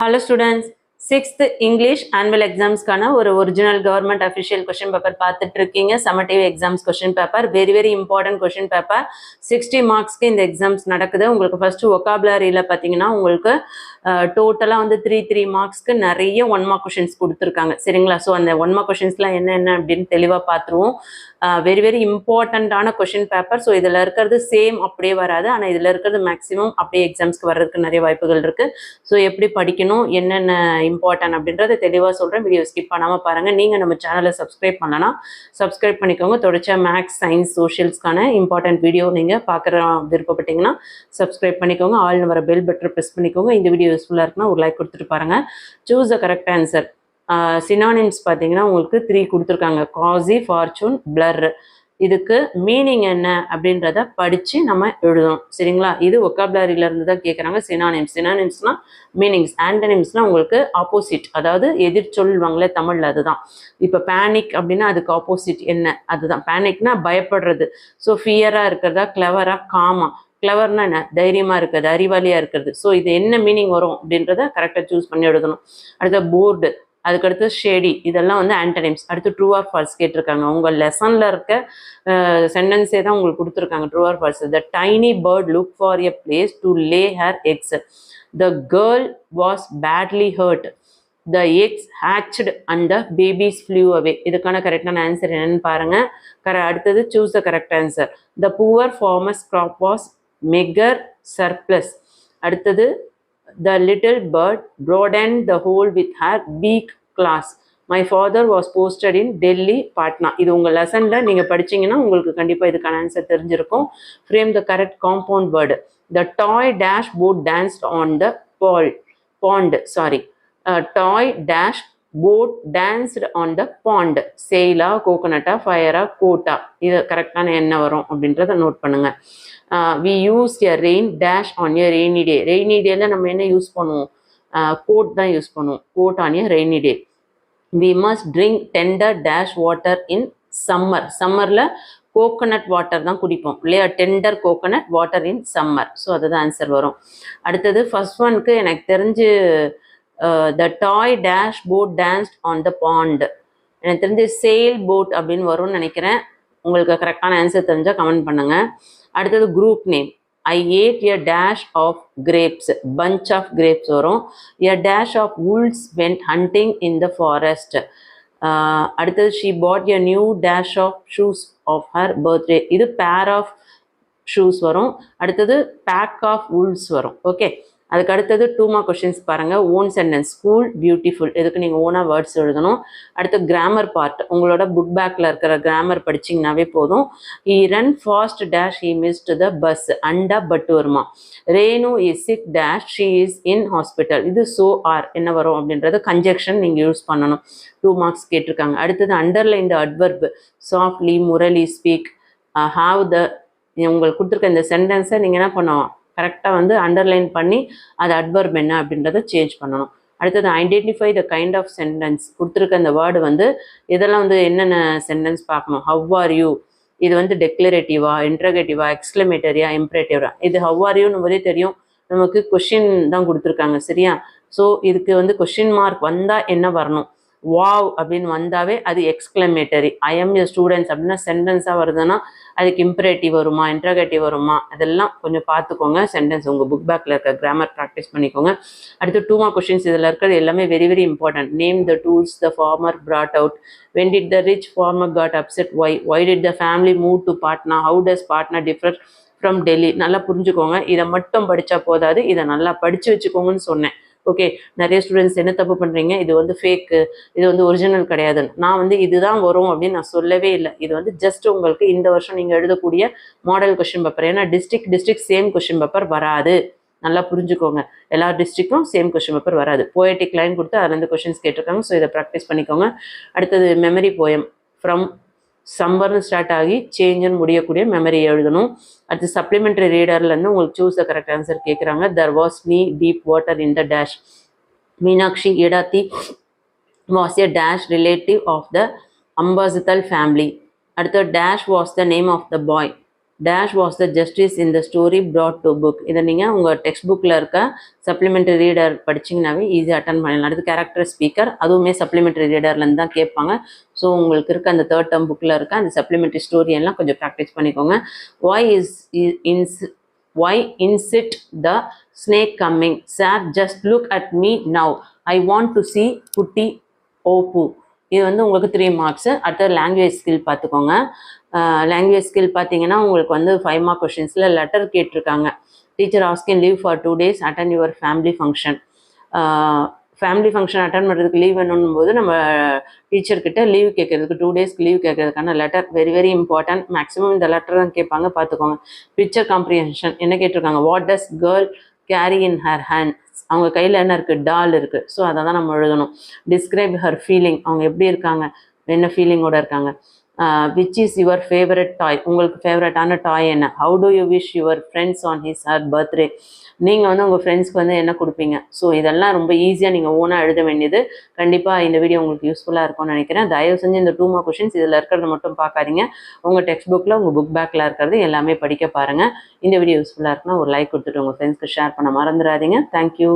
Hello students, 6th English annual exams kana ஒரு original government official question paper பார்த்துட்டு இருக்கீங்க. summative exams question paper very important question paper. 60 marksக்கு இந்த exams நடக்குது. உங்களுக்கு first vocabularyல பாத்தீங்கன்னா உங்களுக்கு டோட்டலா வந்து 3 மார்க்ஸ்க்கு நிறைய 1 mark questions கொடுத்துருக்காங்க. சரிங்களா? ஸோ அந்த 1 mark questionsலாம் என்ன அப்படின்னு தெளிவாக பார்த்துருவோம். வெரி இம்பார்ட்டண்ட்டான கொஷின் பேப்பர். ஸோ இதில் இருக்கிறது சேம் அப்படியே வராது, ஆனால் இதில் இருக்கிறது மேக்ஸிமம் அப்படியே எக்ஸாம்ஸ்க்கு வர்றதுக்கு நிறைய வாய்ப்புகள் இருக்குது. ஸோ எப்படி படிக்கணும், என்னென்ன இம்பார்ட்டன்ட் அப்படின்றத தெளிவாக சொல்கிறேன். வீடியோ ஸ்கிப் பண்ணாமல் பாருங்கள். நீங்கள் நம்ம சேனலை சப்ஸ்கிரைப் பண்ணலாம், சப்ஸ்கிரைப் பண்ணிக்கோங்க. தொடர்ச்சியாக மேக்ஸ், சயின்ஸ், சோஷியல்ஸ்க்கான இம்பார்ட்டன்ட் வீடியோ நீங்கள் பார்க்குற விருப்பப்பட்டீங்கன்னா சப்ஸ்கிரைப் பண்ணிக்கோங்க. ஆல் வர பெல் பட்டன் ப்ரெஸ் பண்ணிக்கோங்க. இந்த வீடியோ யூஸ்ஃபுல்லாக இருக்குன்னா ஒரு லைக் கொடுத்துட்டு பாருங்கள். Choose the correct answer. Synonyms பார்த்தீங்கன்னா உங்களுக்கு 3 கொடுத்துருக்காங்க. காசி, ஃபார்ச்சூன், பிளர். இதுக்கு மீனிங் என்ன அப்படின்றத படித்து நம்ம எழுதணும். சரிங்களா? இது ஒக்காபுலரியிலேருந்து தான் கேட்குறாங்க. சினானிம்ஸ்னால் மீனிங்ஸ். ஆண்டனிம்ஸ்னால் உங்களுக்கு ஆப்போசிட், அதாவது எதிர் சொல்லுவாங்களே தமிழில், அதுதான். இப்போ பேனிக் அப்படின்னா அதுக்கு ஆப்போசிட் என்ன, அதுதான். பேனிக்னா பயப்படுறது. ஸோ ஃபியராக இருக்கிறதா, கிளவராக, காமா. கிளவர்னா என்ன, தைரியமாக இருக்கிறது, அறிவாளியாக இருக்கிறது. ஸோ இது என்ன மீனிங் வரும் அப்படின்றத கரெக்டாக சூஸ் பண்ணி எழுதணும். அடுத்த போர்டு, அதுக்கடுத்து ஷேடி. இதெல்லாம் வந்து ஆன்டனிம்ஸ். அடுத்து ட்ரூ ஆர் ஃபால்ஸ் கேட்டிருக்காங்க. உங்கள் லெசனில் இருக்க சென்டென்ஸே தான் உங்களுக்கு கொடுத்துருக்காங்க. True or false. The tiny bird look for a place to lay her eggs. The girl was badly hurt. The eggs hatched and the babies flew away. இதுக்கான கரெக்டான ஆன்சர் என்னன்னு பாருங்க. அடுத்தது choose the correct answer. The poor farmer's crop was meagre surplus. அடுத்தது the little bird broadened the hole with her beak claws. My father was posted in Delhi, Patna. இது உங்கள் லெசனில் நீங்கள் படிச்சிங்கன்னா உங்களுக்கு கண்டிப்பாக இதுக்கான ஆன்சர் தெரிஞ்சிருக்கும். Frame the correct compound word. The toy dash boat danced on the pond. Toy dash boat danced on the pond. Sailா, கோகனட்டா, ஃபயரா, கோட்டா. இது கரெக்டான என்ன வரும் அப்படின்றத நோட் பண்ணுங்கள். we use a rain dash on a rainy day. Rainy டேல நம்ம என்ன யூஸ் பண்ணுவோம்? கோட் தான் யூஸ் பண்ணுவோம். Coat on a rainy day. we must drink tender dash water in summer. சம்மரில் கோகனட் வாட்டர் தான் குடிப்போம் இல்லையா? Tender coconut water in summer. So அதுதான் ஆன்சர் வரும். அடுத்தது ஃபர்ஸ்ட் ஒனுக்கு எனக்கு தெரிஞ்சு the toy dash boat danced on the pond. எனக்கு தெரிஞ்சு சேல் போட் அப்படின்னு வரும்னு நினைக்கிறேன். உங்களுக்கு கரெக்டான ஆன்சர் தெரிஞ்சால் கமெண்ட் பண்ணுங்கள். அடுத்தது group name. I ate a dash of grapes. Bunch of grapes வரும். A dash of wolves went hunting in the forest. அடுத்தது she bought a new dash of shoes of her birthday. இது pair of shoes வரும். அடுத்தது pack of wolves வரும். Okay, அதுக்கு அடுத்தது 2 mark questions பாருங்கள். Own sentence. School beautiful. இதுக்கு நீங்கள் ஓனாக வேர்ட்ஸ் எழுதணும். அடுத்து கிராமர் பார்ட். உங்களோட புக் பேக்கில் இருக்கிற கிராமர் படிச்சிங்கனாவே போதும். He ran fast dash he missed the bus. அண்டா பட்டு வருமா. Renu is sick dash she is in hospital. இது ஸோ ஆர் என்ன வரும் அப்படின்றது கன்ஜெக்ஷன் நீங்கள் யூஸ் பண்ணணும். 2 marks கேட்டிருக்காங்க. அடுத்தது underline the adverb. Softly, Murali, speak, have the. உங்களுக்கு கொடுத்துருக்க இந்த சென்டென்ஸை நீங்கள் என்ன பண்ணுவோம், கரெக்டாக வந்து அண்டர்லைன் பண்ணி அது அட்வர்ப் என்ன அப்படின்றத சேஞ்ச் பண்ணணும். அடுத்தது identify the kind of sentence. கொடுத்துருக்க இந்த வேர்டு வந்து இதெல்லாம் வந்து என்னென்ன சென்டென்ஸ் பார்க்கணும். ஹவ் ஆர் யூ, இது வந்து டெக்ளரேட்டிவா, இன்ட்ரகேட்டிவா, எக்ஸ்க்ளமேட்டரியா, இம்ப்ரேட்டிவா. இது ஹவ் ஆர் யூன்னு போதே தெரியும் நமக்கு. கொஷின் தான் கொடுத்துருக்காங்க. சரியா? ஸோ இதுக்கு வந்து கொஷின் மார்க் வந்தால் என்ன வரணும்? வாவ் அப்படின்னு வந்தாவே அது exclamatory. I am a students அப்படின்னா சென்டென்ஸாக வருதுன்னா அதுக்கு இம்ப்ரேட்டிவ் வருமா, இன்ட்ரகேட்டிவ் வருமா, அதெல்லாம் கொஞ்சம் பார்த்துக்கோங்க. சென்டென்ஸ் உங்கள் புக் பேக்கில் இருக்க கிராமர் ப்ராக்டிஸ் பண்ணிக்கோங்க. அடுத்து 2 mark கொஷின்ஸ். இதில் இருக்கிறது எல்லாமே very important. Name the tools the farmer brought out. when did the rich farmer got upset? why did the family move to Patna? how does Patna differ from Delhi? நல்லா புரிஞ்சுக்கோங்க. இதை மட்டும் படித்தா போதாது, இதை நல்லா படித்து வச்சுக்கோங்கன்னு சொன்னேன். ஓகே, நிறைய ஸ்டூடெண்ட்ஸ் என்ன தப்பு பண்ணுறீங்க, இது வந்து ஃபேக்கு, இது வந்து ஒரிஜினல் கிடையாதுன்னு. நான் வந்து இதுதான் வரும் அப்படின்னு நான் சொல்லவே இல்லை. இது வந்து ஜஸ்ட் உங்களுக்கு இந்த வருஷம் நீங்கள் எழுதக்கூடிய மாடல் கொஷின் பேப்பர். ஏன்னா டிஸ்ட்ரிக்ட் சேம் கொஷின் பேப்பர் வராது. நல்லா புரிஞ்சுக்கோங்க. எல்லா டிஸ்ட்ரிக்டும் சேம் கொஷின் பேப்பர் வராது. போயட்டிக் லைன் கொடுத்து அதுலேருந்து கொஷின்ஸ் கேட்டிருக்காங்க. ஸோ இதை ப்ராக்டிஸ் பண்ணிக்கோங்க. அடுத்தது மெமரி போயம். ஃப்ரம் சம்மர்னு ஸ்டார்ட் ஆகி சேஞ்சுன்னு முடியக்கூடிய மெமரி எழுதணும். அடுத்து சப்ளிமெண்ட்ரி ரீடர்லேருந்து உங்களுக்கு சூஸ் த கரெக்ட் ஆன்சர் கேட்குறாங்க. There was knee deep water in the dash. Meenakshi Edathi was a dash relative of the அம்பாசிதல் ஃபேமிலி. அடுத்து dash was the name of the boy. Dash was the justice in the story brought to book. இதை நீங்கள் உங்கள் text புக்கில் இருக்க supplementary reader படிச்சிங்கனாவே ஈஸியாக attend பண்ணலாம். அடுத்து கேரக்டர் ஸ்பீக்கர், அதுவுமே சப்ளிமெண்ட்ரி ரீடர்லேருந்து தான் கேட்பாங்க. ஸோ உங்களுக்கு இருக்க அந்த தேர்ட் டேர்ம் புக்கில் இருக்க அந்த சப்ளிமெண்ட்ரி ஸ்டோரி எல்லாம் கொஞ்சம் ப்ராக்டிஸ் பண்ணிக்கோங்க. Why is it the snake coming? Sir, just look at me now. I want to see குட்டி ஓப்பு. இது வந்து உங்களுக்கு 3 மார்க்ஸு. அடுத்த லாங்குவேஜ் ஸ்கில் பார்த்துக்கோங்க. லாங்குவேஜ் ஸ்கில் பார்த்தீங்கன்னா உங்களுக்கு வந்து 5 மார்க் கொஷின்ஸில் லெட்டர் கேட்டிருக்காங்க. Teacher asking leave for 2 days, attend your family function. Family function attend பண்ணுறதுக்கு லீவ் வேணும்னும் போது நம்ம டீச்சர்கிட்ட லீவ் கேட்கறதுக்கு 2 டேஸ்க்கு லீவ் கேட்கறதுக்கான letter very very important. Maximum இந்த லெட்டர் தான் கேட்பாங்க, பார்த்துக்கோங்க. பிக்சர் காம்ப்ரிஹென்ஷன் என்ன கேட்டிருக்காங்க? What does girl carry in her hand? அவங்க கையில் என்ன இருக்குது? டால் இருக்குது. ஸோ அதை தான் நம்ம எழுதணும். டிஸ்கிரைப் ஹர் ஃபீலிங், அவங்க எப்படி இருக்காங்க, என்ன ஃபீலிங்கோட இருக்காங்க. விச் இஸ் யுவர் ஃபேவரட் டாய்? உங்களுக்கு ஃபேவரட்டான டாய் என்ன? How to you wish your friends on his her birthday? நீங்கள் வந்து உங்கள் ஃப்ரெண்ட்ஸ்க்கு வந்து என்ன கொடுப்பீங்க? ஸோ இதெல்லாம் ரொம்ப ஈஸியாக நீங்கள் ஓனாக எழுத வேண்டியது. கண்டிப்பாக இந்த வீடியோ உங்களுக்கு யூஸ்ஃபுல்லாக இருக்கும்னு நினைக்கிறேன். தயவு செஞ்சு இந்த 2 மார்க் கொஷின்ஸ் இதில் இருக்கிறத மட்டும் பார்க்காதீங்க. உங்கள் டெக்ஸ்ட் புக்கில் உங்கள் புக் பேக்கில் இருக்கிறது எல்லாமே படிக்க பாருங்கள். இந்த வீடியோ யூஸ்ஃபுல்லாக இருக்குன்னா ஒரு லைக் கொடுத்துட்டு உங்கள் ஃப்ரெண்ட்ஸ்க்கு ஷேர் பண்ண மறந்துடாதீங்க. தேங்க்யூ.